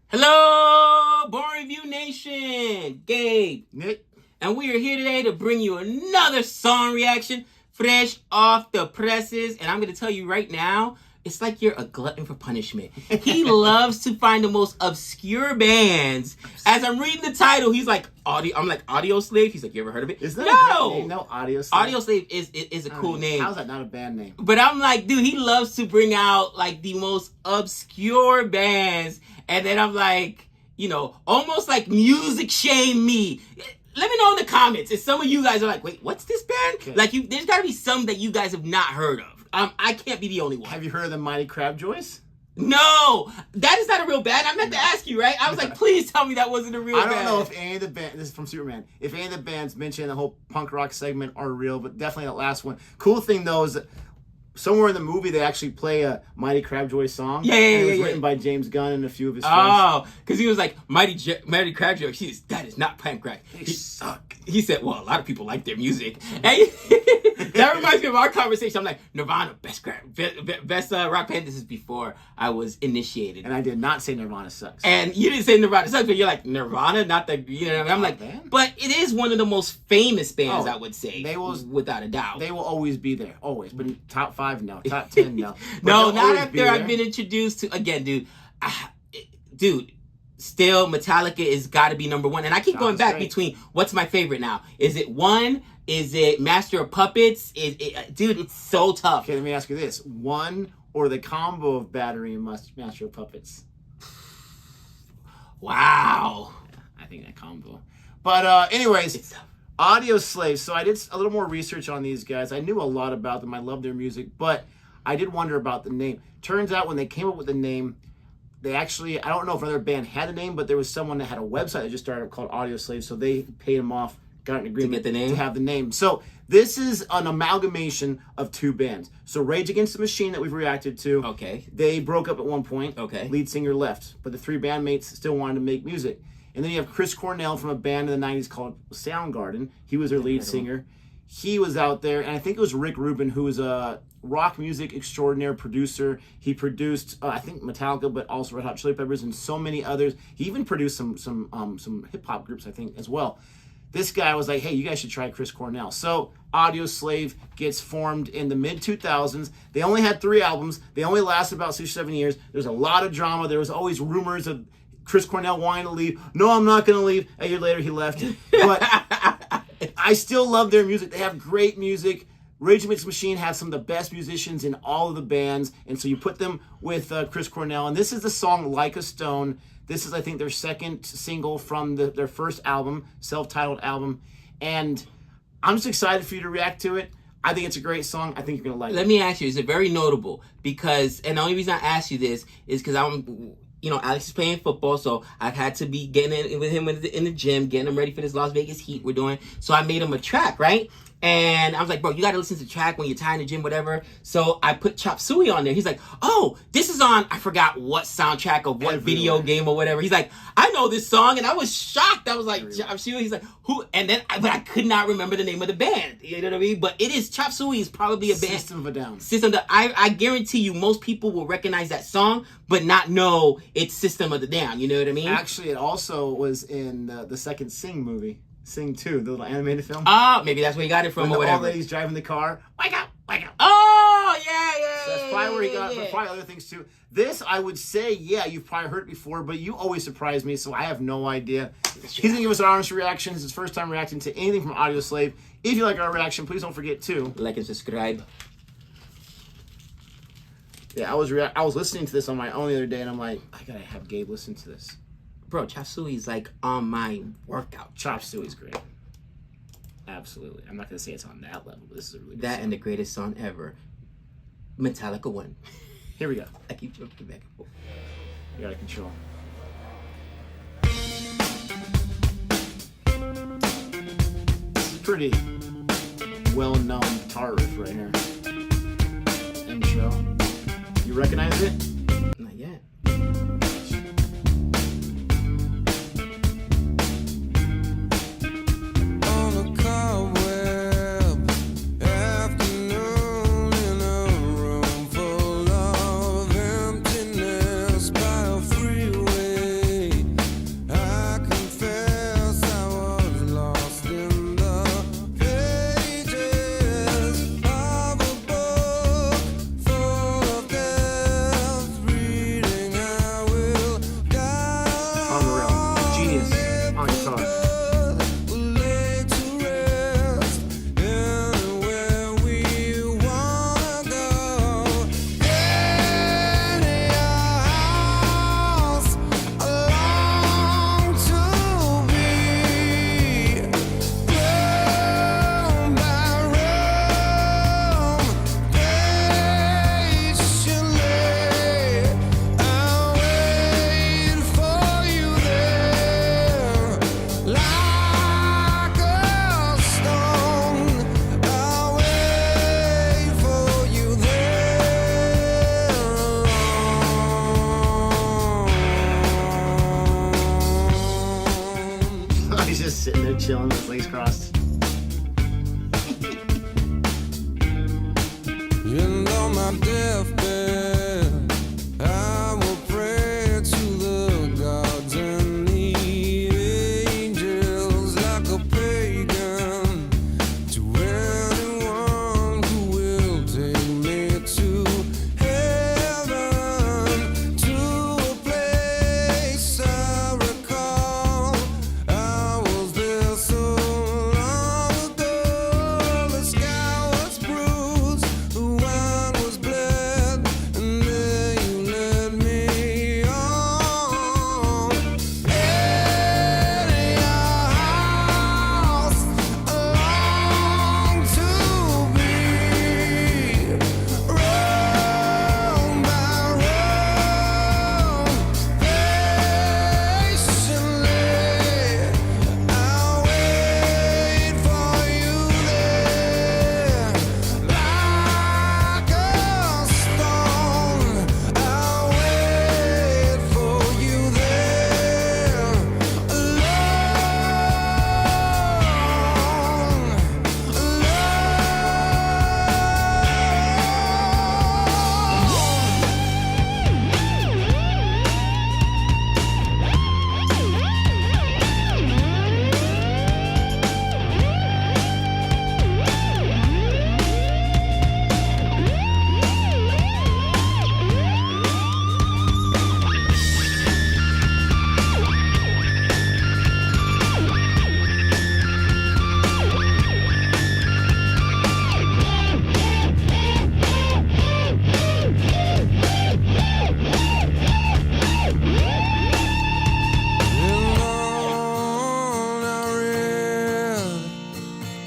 Hello, Boring Review Nation. Gabe, Nick, and we are here today to bring you another song reaction, fresh off the presses. And I'm going to tell you right now, it's like you're a glutton for punishment. He loves to find the most obscure bands. As I'm reading the title, he's like, I'm like, Audioslave? He's like, you ever heard of it? is that a great name? No, Audioslave. Audioslave is a cool name. How's that not a band name? But I'm like, dude, he loves to bring out like the most obscure bands. And then I'm like, you know, almost like music shame me. Let me know in the comments if some of you guys are like, wait, what's this band? Okay. Like, there's got to be some that you guys have not heard of. I can't be the only one. Have you heard of the Mighty Crabjoys? No, that is not a real band. I meant to ask you, right? I was like, please tell me that wasn't a real band. I don't know if any of the bands, this is from Superman, if any of the bands mentioned in the whole punk rock segment are real, but definitely that last one. Cool thing, though, is that somewhere in the movie, they actually play a Mighty Crabjoy song. Yeah. It was written by James Gunn and a few of his friends. Oh, because he was like, Mighty Crabjoy, that is not punk rock. They suck. He said, well, a lot of people like their music. And that reminds me of our conversation. I'm like, Nirvana, best rock band. This is before I was initiated. And I did not say Nirvana sucks. And you didn't say Nirvana sucks, but you're like, Nirvana, not the, you know what I mean? I'm like, band? but it is one of the most famous bands, I would say. They will, without a doubt. They will always be there, always. But top 5, no. Top 10, no. No, not after I've been introduced to, again, dude, still Metallica is got to be number one. And I keep going back between what's my favorite now. Is it one? Is it Master of Puppets? Dude, it's so tough. Okay, let me ask you this. One or the combo of Battery and Master of Puppets? Wow. I think that combo. But anyways, Audioslave. So I did a little more research on these guys. I knew a lot about them. I love their music. But I did wonder about the name. Turns out when they came up with the name, they actually, I don't know if another band had a name, but there was someone that had a website that just started up called Audioslave. So they paid them off, got an agreement to have the name. So this is an amalgamation of two bands. So Rage Against the Machine that we've reacted to. Okay. They broke up at one point. Okay. Lead singer left, but the three bandmates still wanted to make music. And then you have Chris Cornell from a band in the 90s called Soundgarden. He was their lead singer. He was out there, and I think it was Rick Rubin, who was a rock music extraordinaire producer. He produced, I think, Metallica, but also Red Hot Chili Peppers and so many others. He even produced some hip-hop groups, I think, as well. This guy was like, hey, you guys should try Chris Cornell. So Audioslave gets formed in the mid-2000s. They only had 3 albums. They only lasted about 6 or 7 years. There was a lot of drama. There was always rumors of Chris Cornell wanting to leave. No, I'm not going to leave. A year later, he left. But I still love their music. They have great music. Rage Against the Machine have some of the best musicians in all of the bands. And so you put them with Chris Cornell. And this is the song Like a Stone. This is, I think, their second single from their first album, self-titled album. And I'm just excited for you to react to it. I think it's a great song. I think you're going to like it. Let me ask you, is it very notable? Because, and the only reason I ask you this is because Alex is playing football, so I've had to be getting in with him in the gym, getting him ready for this Las Vegas Heat we're doing. So I made him a track, right? And I was like, bro, you got to listen to the track when you're tired in the gym, whatever. So I put Chop Suey on there. He's like, oh, this is on, I forgot what soundtrack of what video game or whatever. He's like, I know this song. And I was shocked. I was like, Chop Suey. He's like, who? And then, but I could not remember the name of the band. You know what I mean? But it is, Chop Suey is probably a band. System of a Down. I guarantee you most people will recognize that song, but not know it's System of the Down. You know what I mean? Actually, it also was in the second Sing movie. Sing 2, the little animated film. Oh, maybe that's where he got it from or whatever. All ladies driving the car. Wake up, wake up. Oh, yeah. So that's probably where he got it, but probably other things too. This, I would say, yeah, you've probably heard it before, but you always surprise me, so I have no idea. He's going to give us an honest reaction. It's his first time reacting to anything from Audioslave. If you like our reaction, please don't forget to like and subscribe. Yeah, I was listening to this on my own the other day, and I'm like, I got to have Gabe listen to this. Bro, Chop Suey's like on my workout. Chop Suey's great. Absolutely. I'm not going to say it's on that level, but this is a really good that song. And the greatest song ever. Metallica 1. Here we go. I keep jumping back and forth. You got to control. This is pretty well-known guitar riff right here. Intro. You recognize it? Not yet. sitting there chilling with his legs crossed. On my deathbed, I will pray to the gods and the angels like a pagan, to anyone who will take me to heaven, to a place I recall. I was there so long ago. The sky was bruised, the wine was bled, and there you led me on. In your house, I long to be, room by room, patiently I'll wait for you there, like a stone. I'll wait for you there,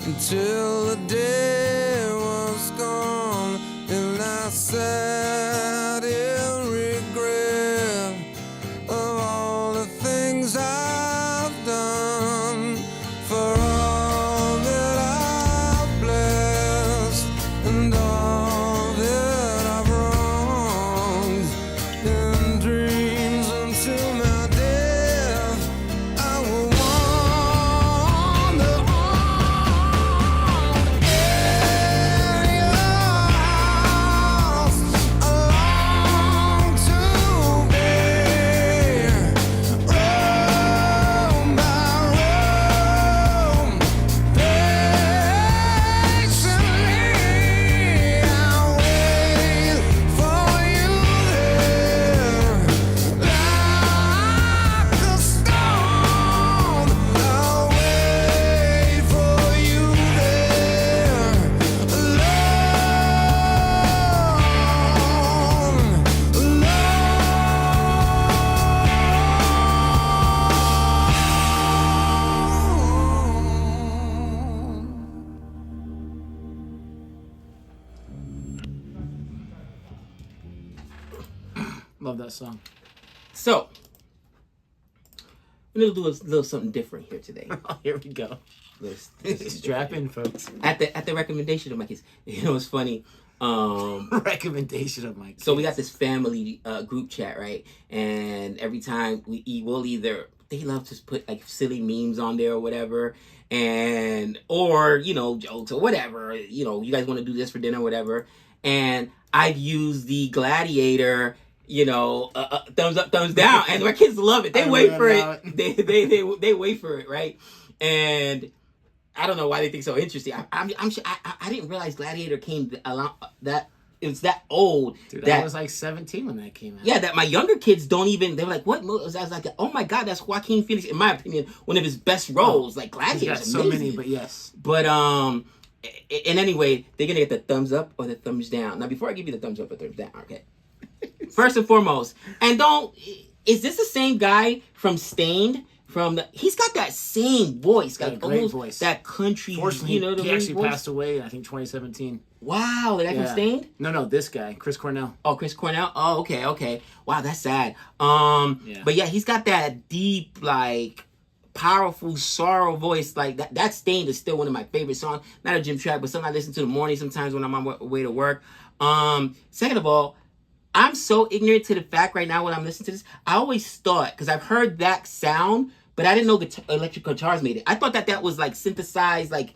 until the day was gone, and I sat in regret of all the things I've done, for all that I've blessed and all that I've wronged. In dreams until my death, I will wander on. In your house, I long to be, room by room, patiently I'll wait for you there, like a stone. I'll wait for you there, Love that song. So, we're going to do a little something different here today. Oh, here we go. Let's- Strap in, folks. at the recommendation of my kids. You know, it's funny. Recommendation of my kids. So we got this family group chat, right? And every time we eat, we'll either, they love to put like silly memes on there or whatever, or you know, jokes or whatever. You know, you guys want to do this for dinner or whatever. And I've used the Gladiator, you know, thumbs up, thumbs down, and my kids love it. They wait for it. They wait for it, right? And I don't know why they think so interesting. I'm sure I didn't realize Gladiator came along that it was that old. Dude, that I was like 17 when that came out. yeah, that my younger kids don't even. They're like, what? I was like, oh my god, that's Joaquin Phoenix. In my opinion, one of his best roles. Like Gladiator, He's got so many, but yes. But and anyway, they're gonna get the thumbs up or the thumbs down. Now, before I give you the thumbs up or thumbs down, okay. First and foremost, and is this the same guy from Stained? He's got that same voice, like great almost voice. that country. Fortunately, You know, he actually voice? passed away, I think, 2017. Wow, the guy from Stained? No, this guy, Chris Cornell. Oh, Chris Cornell. Oh, okay. Wow, that's sad. Yeah. But yeah, he's got that deep, like, powerful sorrow voice. Like that Stained is still one of my favorite songs. Not a gym track, but something I listen to in the morning sometimes when I'm on my way to work. Second of all, I'm so ignorant to the fact right now when I'm listening to this. I always thought, because I've heard that sound, but I didn't know electric guitars made it. I thought that was like synthesized, like,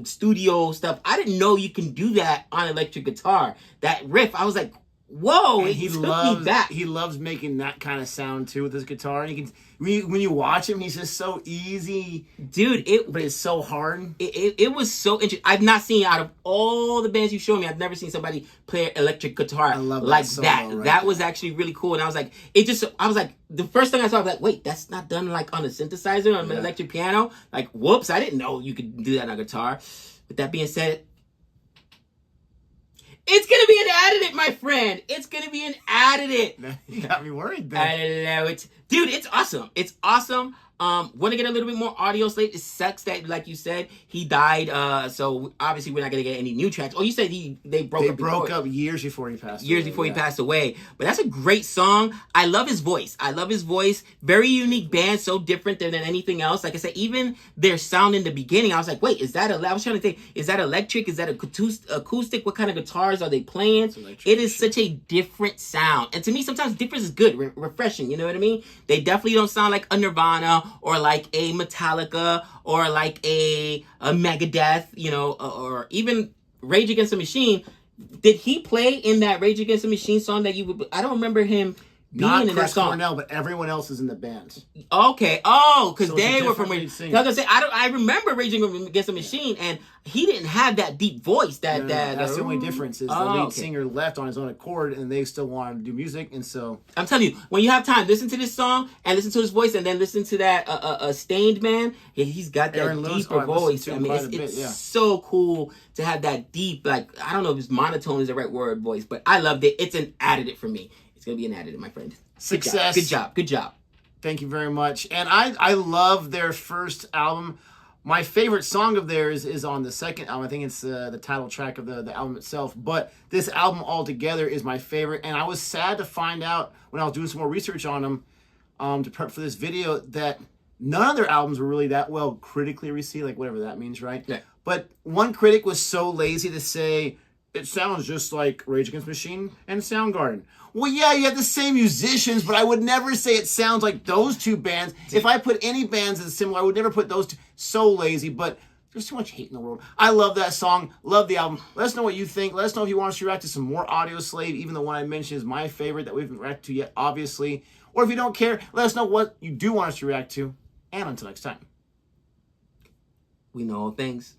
studio stuff. I didn't know you can do that on electric guitar. That riff, I was like, whoa, And it took me back. He loves making that kind of sound too with his guitar. And you can when you watch him, he's just so easy, Dude, but it's so hard. it was so interesting. I've not seen, out of all the bands you've shown me, I've never seen somebody play electric guitar like that. Right That there. was actually really cool. And I was like, the first thing I saw, I was like, wait, that's not done like on a synthesizer, on an electric piano? Like, whoops, I didn't know you could do that on a guitar. With that being said, it's going to be an additive, my friend. It's going to be an additive. You got me worried then. I love it. Dude, it's awesome. It's awesome. Want to get a little bit more Audioslave. It sucks that, like you said, he died. So obviously we're not gonna get any new tracks. Oh, you said they broke up Years before he passed. years before he passed away. But that's a great song. I love his voice. Very unique band, so different than anything else. Like I said, even their sound in the beginning, I was like, wait, I was trying to think, is that electric? Is that acoustic? What kind of guitars are they playing? It is such a different sound. And to me, sometimes difference is good, refreshing. You know what I mean? They definitely don't sound like a Nirvana or like a Metallica or like a Megadeth, or even Rage Against the Machine. Did he play in that Rage Against the Machine song that I don't remember him being Not in that Chris song. Cornell, but everyone else is in the band. Okay. Oh, because So it's a they were from different lead Rage. I singer. was gonna say I remember Raging Against the Machine, and he didn't have that deep voice. That's the only difference is the lead okay. singer left on his own accord, and they still wanted to do music, and so I'm telling you, when you have time, listen to this song and listen to his voice, and then listen to that Stained Man. He's got that Aaron Lewis, deeper I listened voice. to I him mean, quite a it's bit, yeah. so cool to have that deep, like, I don't know if monotone is the right word, voice, but I loved it. It's an additive for me. It's gonna be an additive, my friend. Success. Good job. thank you very much. And I love their first album. My favorite song of theirs is on the second album. I think it's the title track of the album itself. But this album altogether is my favorite. And I was sad to find out when I was doing some more research on them to prep for this video that none of their albums were really that well critically received, like whatever that means, right? Yeah. But one critic was so lazy to say, it sounds just like Rage Against the Machine and Soundgarden. Well, yeah, you have the same musicians, but I would never say it sounds like those two bands. If I put any bands as similar, I would never put those two. So lazy, but there's too much hate in the world. I love that song. Love the album. Let us know what you think. Let us know if you want us to react to some more Audioslave. Even the one I mentioned is my favorite that we haven't reacted to yet, obviously. Or if you don't care, let us know what you do want us to react to. And until next time. We know all things.